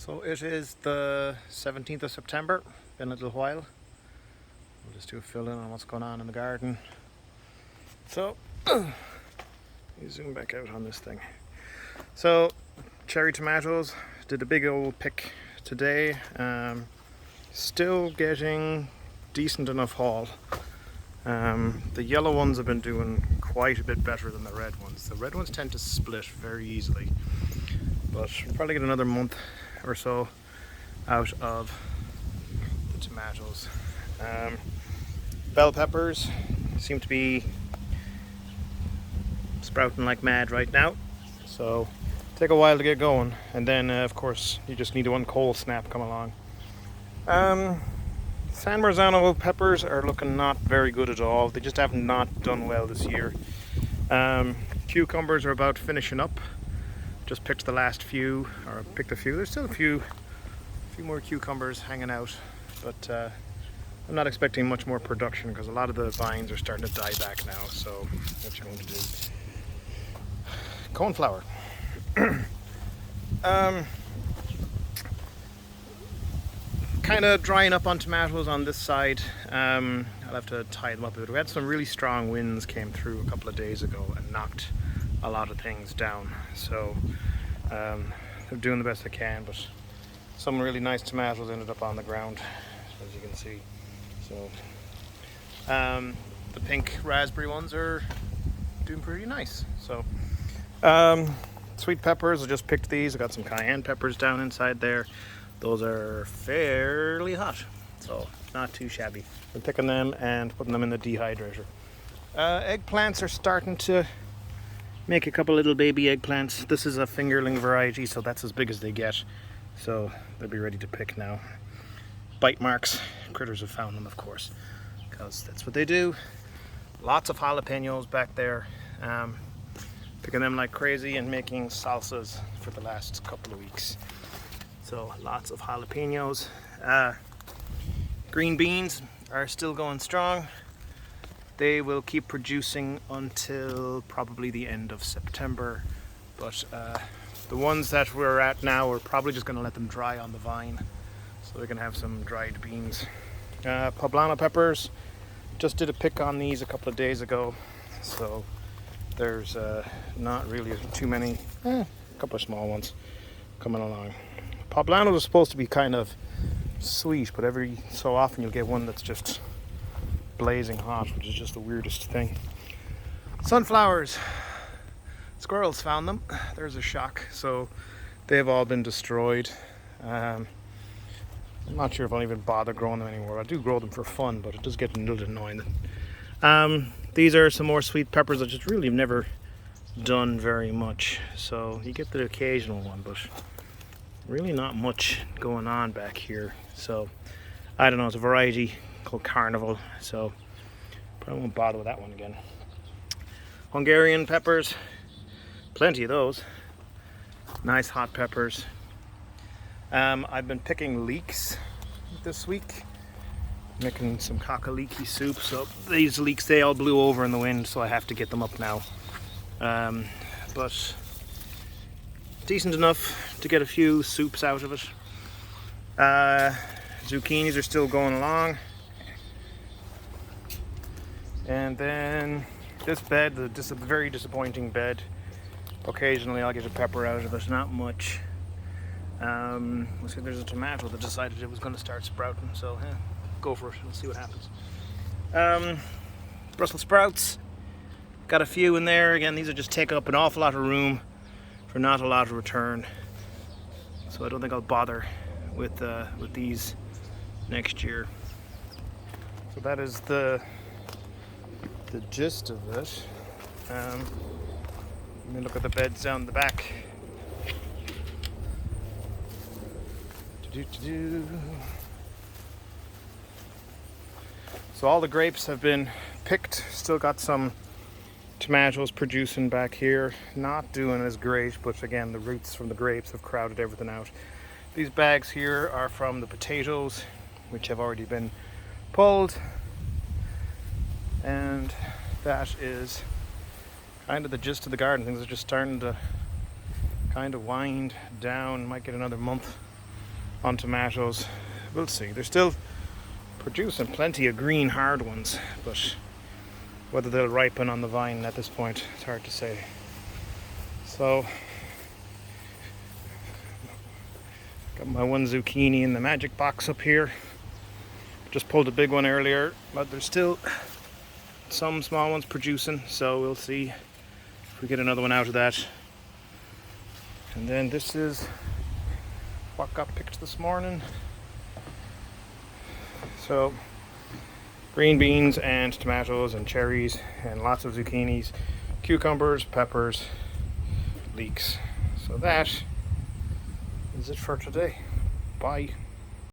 So it is the 17th of September, been a little while. We'll just do a fill in on what's going on in the garden. So, you zoom back out on this thing. So, cherry tomatoes, did a big old pick today. Still getting decent enough haul. The yellow ones have been doing quite a bit better than the red ones. The red ones tend to split very easily, but we'll probably get another month or so out of the tomatoes. Bell peppers seem to be sprouting like mad right now, so take a while to get going, and then of course you just need one cold snap come along. San Marzano peppers are looking not very good at all. They just have not done well this year. Cucumbers are about finishing up. Just picked the last few, or picked a few. There's still a few more cucumbers hanging out, but I'm not expecting much more production because a lot of the vines are starting to die back now. So what you're going to do? Cornflower. Kind of drying up on tomatoes on this side. I'll have to tie them up a bit. We had some really strong winds came through a couple of days ago and knocked a lot of things down. So I'm doing the best I can, but some really nice tomatoes ended up on the ground, as you can see. So the pink raspberry ones are doing pretty nice. So sweet peppers, I just picked these. I got some cayenne peppers down inside there. Those are fairly hot, so not too shabby. We're picking them and putting them in the dehydrator. Eggplants are starting to make a couple little baby eggplants. This is a fingerling variety, so that's as big as they get. So they'll be ready to pick now. Bite marks, critters have found them, of course, because that's what they do. Lots of jalapenos back there. Picking them like crazy and making salsas for the last couple of weeks. So lots of jalapenos. Green beans are still going strong. They will keep producing until probably the end of September. But the ones that we're at now, we're probably just going to let them dry on the vine. So we can have some dried beans. Poblano peppers. Just did a pick on these a couple of days ago. So there's not really too many. A couple of small ones coming along. Poblanos are supposed to be kind of sweet, but every so often you'll get one that's just blazing hot, which is just the weirdest thing. Sunflowers. Squirrels found them. There's a shock. So they've all been destroyed. I'm not sure if I'll even bother growing them anymore. I do grow them for fun, but it does get a little annoying. These are some more sweet peppers that just really have never done very much. So you get the occasional one, but really not much going on back here. So I don't know, it's a variety called Carnival, so probably won't bother with that one again. Hungarian peppers, plenty of those. Nice hot peppers. I've been picking leeks this week, making some cockaliki soup. So these leeks, they all blew over in the wind, so I have to get them up now. But decent enough to get a few soups out of it. Zucchinis are still going along. And then this bed, this is a very disappointing bed. Occasionally I'll get a pepper out of it, not much. Let's see, there's a tomato that decided it was going to start sprouting, so go for it, we'll see what happens. Brussels sprouts, got a few in there. Again, these are just taking up an awful lot of room for not a lot of return, so I don't think I'll bother with these next year. So that is the gist of it. Let me look at the beds down the back. So all the grapes have been picked. Still got some tomatoes producing back here. Not doing as great, but again, the roots from the grapes have crowded everything out. These bags here are from the potatoes, which have already been pulled. And that is kind of the gist of the garden. Things are just starting to kind of wind down. Might get another month on tomatoes. We'll see. They're still producing plenty of green hard ones, but whether they'll ripen on the vine at this point, it's hard to say. So got my one zucchini in the magic box up here. Just pulled a big one earlier, but there's still some small ones producing, so we'll see if we get another one out of that. And then this is what got picked this morning. So green beans and tomatoes and cherries and lots of zucchinis, cucumbers, peppers, leeks. So that is it for today. Bye.